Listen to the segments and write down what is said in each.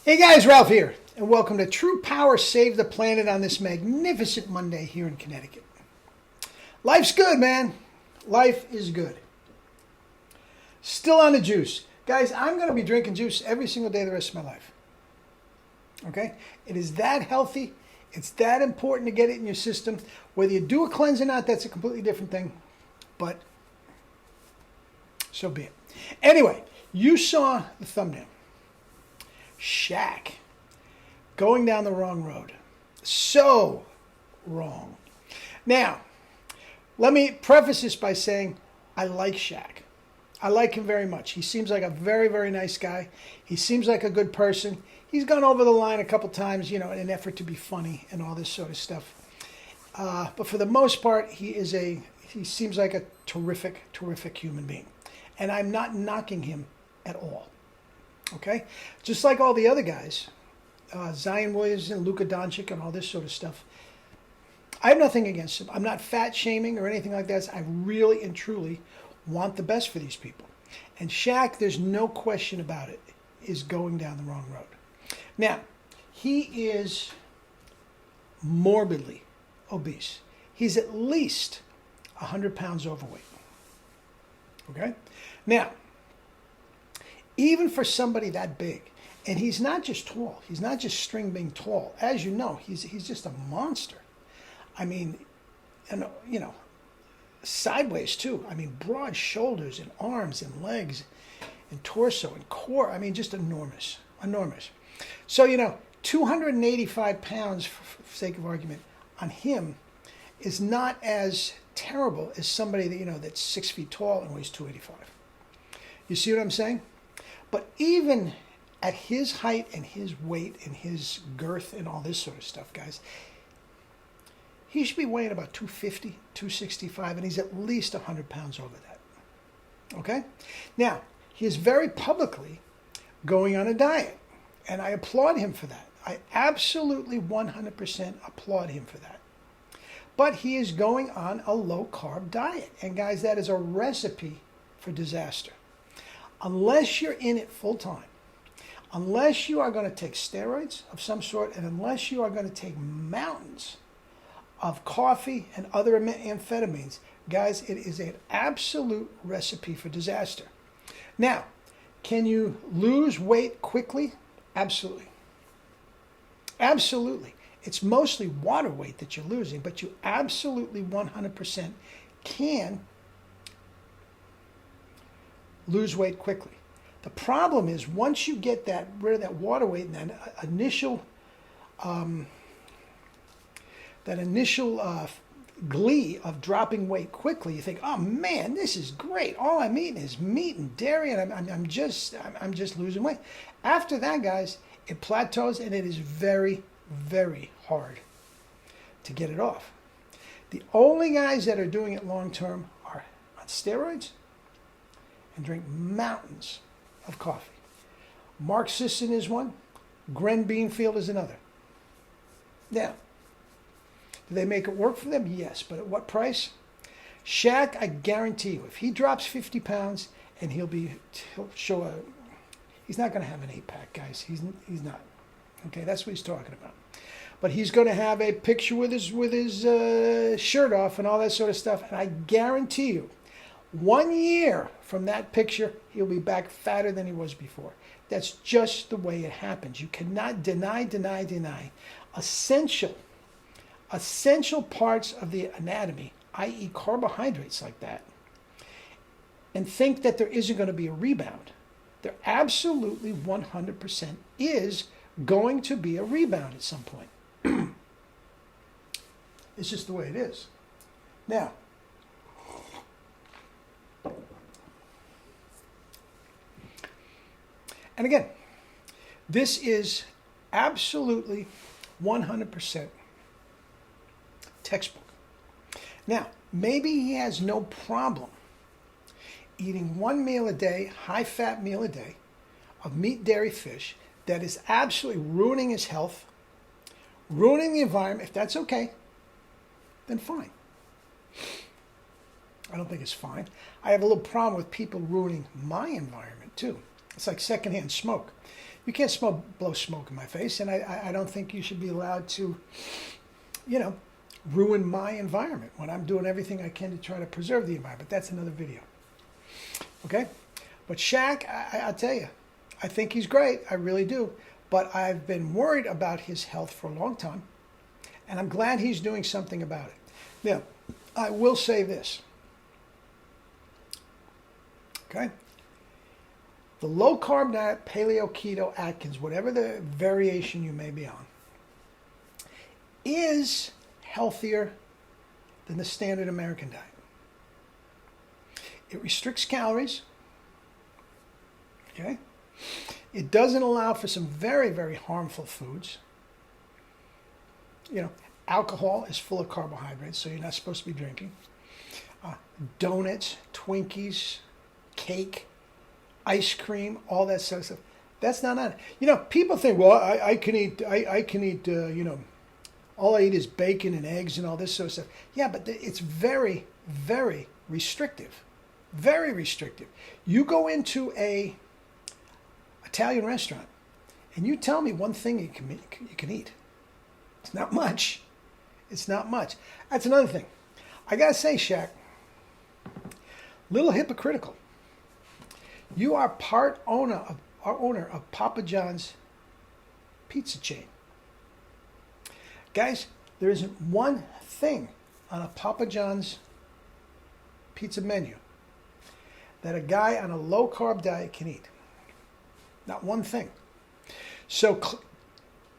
Hey guys, Ralph here, and welcome to True Power Save the Planet on this magnificent Monday here in Connecticut. Life's good, man. Life is good. Still on the juice. Guys, I'm going to be drinking juice every single day the rest of my life. Okay? It is that healthy. It's that important to get it in your system. Whether you do a cleanse or not, that's a completely different thing. But so be it. Anyway, you saw the thumbnail. SHAQ. Going down the wrong road. So wrong. Now, let me preface this by saying I like SHAQ. I like him very much. He seems like a very, very nice guy. He seems like a good person. He's gone over the line a couple times, in an effort to be funny and all this sort of stuff. But for the most part, he seems like a terrific, terrific human being. And I'm not knocking him at all. Okay? Just like all the other guys, Zion Williams and Luka Doncic and all this sort of stuff. I have nothing against them. I'm not fat shaming or anything like that. I really and truly want the best for these people. And SHAQ, there's no question about it, is going down the wrong road. Now, he is morbidly obese. He's at least 100 pounds overweight. Okay? Now, even for somebody that big, and he's not just tall, he's not just string being tall. As you know, he's just a monster. I mean, and sideways too. I mean, broad shoulders and arms and legs and torso and core. I mean, just enormous, enormous. So, 285 pounds, for sake of argument, on him is not as terrible as somebody that, that's 6 feet tall and weighs 285. You see what I'm saying? But even at his height and his weight and his girth and all this sort of stuff, guys, he should be weighing about 250, 265, and he's at least 100 pounds over that. Okay? Now, he is very publicly going on a diet, and I applaud him for that. I absolutely 100% applaud him for that. But he is going on a low-carb diet, and guys, that is a recipe for disaster. Unless you're in it full-time, unless you are going to take steroids of some sort, and unless you are going to take mountains of coffee and other amphetamines, guys, it is an absolute recipe for disaster. Now, can you lose weight quickly? Absolutely. Absolutely. It's mostly water weight that you're losing, but you absolutely 100% can lose weight quickly. The problem is once you get rid of that water weight and that initial glee of dropping weight quickly, you think, oh man, this is great. All I'm eating is meat and dairy, and I'm just losing weight. After that, guys, it plateaus, and it is very, very hard to get it off. The only guys that are doing it long term are on steroids and drink mountains of coffee. Mark Sisson is one. Glenn Beanfield is another. Now, do they make it work for them? Yes, but at what price? SHAQ, I guarantee you, if he drops 50 pounds, and he'll show he's not going to have an 8-pack, guys. He's not. Okay, that's what he's talking about. But he's going to have a picture with his shirt off and all that sort of stuff, and I guarantee you, 1 year from that picture, he'll be back fatter than he was before. That's just the way it happens. You cannot deny essential parts of the anatomy, i.e. carbohydrates like that, and think that there isn't going to be a rebound. There absolutely 100% is going to be a rebound at some point. It's just the way it is. Now, and again, this is absolutely 100% textbook. Now, maybe he has no problem eating one meal a day, high-fat meal a day, of meat, dairy, fish, that is absolutely ruining his health, ruining the environment. If that's okay, then fine. I don't think it's fine. I have a little problem with people ruining my environment too. It's like secondhand smoke. You can't blow smoke in my face, and I don't think you should be allowed to, ruin my environment when I'm doing everything I can to try to preserve the environment. That's another video. Okay? But SHAQ, I'll tell you, I think he's great. I really do. But I've been worried about his health for a long time, and I'm glad he's doing something about it. Now, I will say this. Okay? The low-carb diet, paleo, keto, Atkins, whatever the variation you may be on, is healthier than the standard American diet. It restricts calories. Okay? It doesn't allow for some very, very harmful foods. Alcohol is full of carbohydrates, so you're not supposed to be drinking. Donuts, Twinkies, cake, ice cream, all that sort of stuff. That's not on it. People think, well, I can eat, all I eat is bacon and eggs and all this sort of stuff. Yeah, but it's very, very restrictive. Very restrictive. You go into a Italian restaurant and you tell me one thing you can eat. It's not much. It's not much. That's another thing. I got to say, SHAQ, little hypocritical. You are part owner of Papa John's pizza chain. Guys, there isn't one thing on a Papa John's pizza menu that a guy on a low-carb diet can eat. Not one thing. So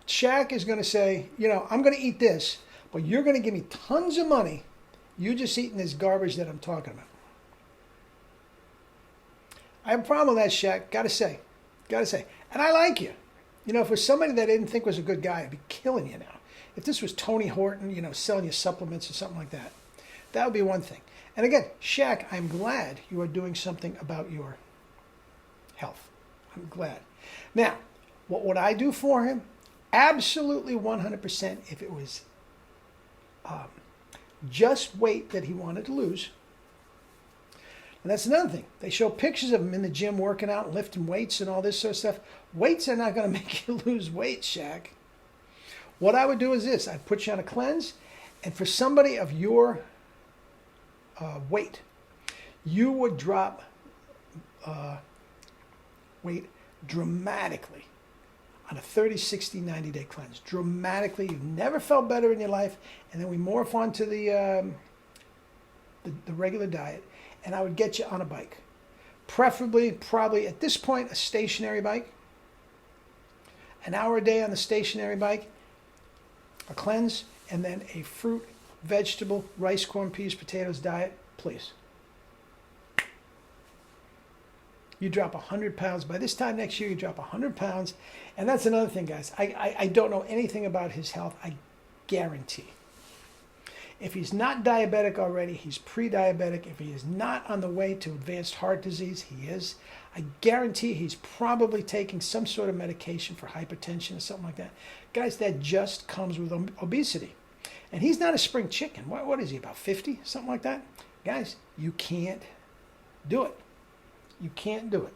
SHAQ is going to say, I'm going to eat this, but you're going to give me tons of money. You're just eating this garbage that I'm talking about. I have a problem with that, SHAQ. Got to say. And I like you. For somebody that I didn't think was a good guy, I'd be killing you now. If this was Tony Horton, selling you supplements or something like that, that would be one thing. And again, SHAQ, I'm glad you are doing something about your health. I'm glad. Now, what would I do for him? Absolutely 100% if it was just weight that he wanted to lose. And that's another thing. They show pictures of him in the gym working out, lifting weights and all this sort of stuff. Weights are not going to make you lose weight, SHAQ. What I would do is this. I'd put you on a cleanse, and for somebody of your weight, you would drop weight dramatically on a 30, 60, 90-day cleanse. Dramatically. You've never felt better in your life. And then we morph on to the regular diet, and I would get you on a bike. Preferably, probably, at this point, a stationary bike. An hour a day on the stationary bike. A cleanse, and then a fruit, vegetable, rice, corn, peas, potatoes diet, please. You drop 100 pounds. By this time next year, you drop 100 pounds. And that's another thing, guys. I don't know anything about his health. I guarantee. If he's not diabetic already, he's pre-diabetic. If he is not on the way to advanced heart disease, he is. I guarantee he's probably taking some sort of medication for hypertension or something like that. Guys, that just comes with obesity. And he's not a spring chicken. What is he, about 50? Something like that? Guys, you can't do it. You can't do it.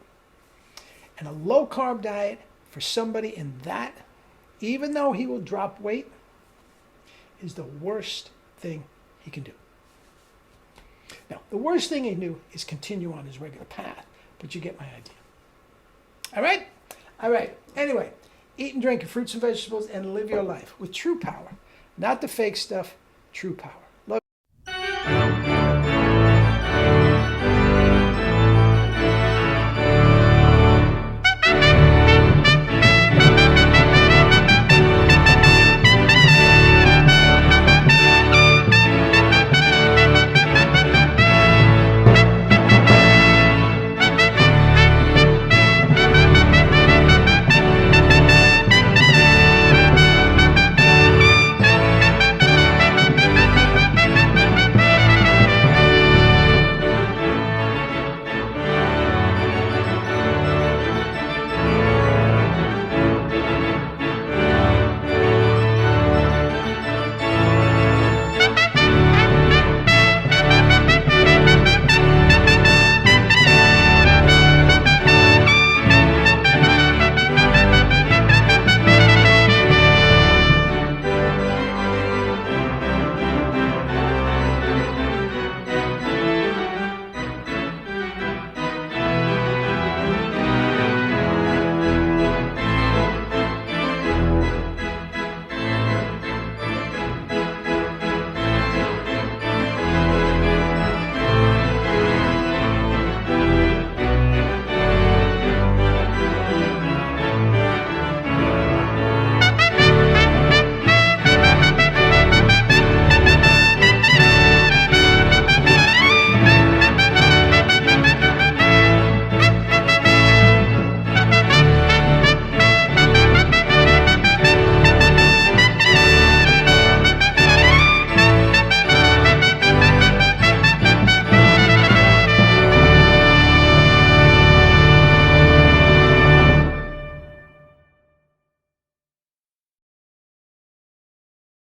And a low-carb diet for somebody in that, even though he will drop weight, is the worst thing he can do. Now, the worst thing he can do is continue on his regular path, but you get my idea. All right? All right. Anyway, eat and drink your fruits and vegetables and live your life with true power. Not the fake stuff, true power.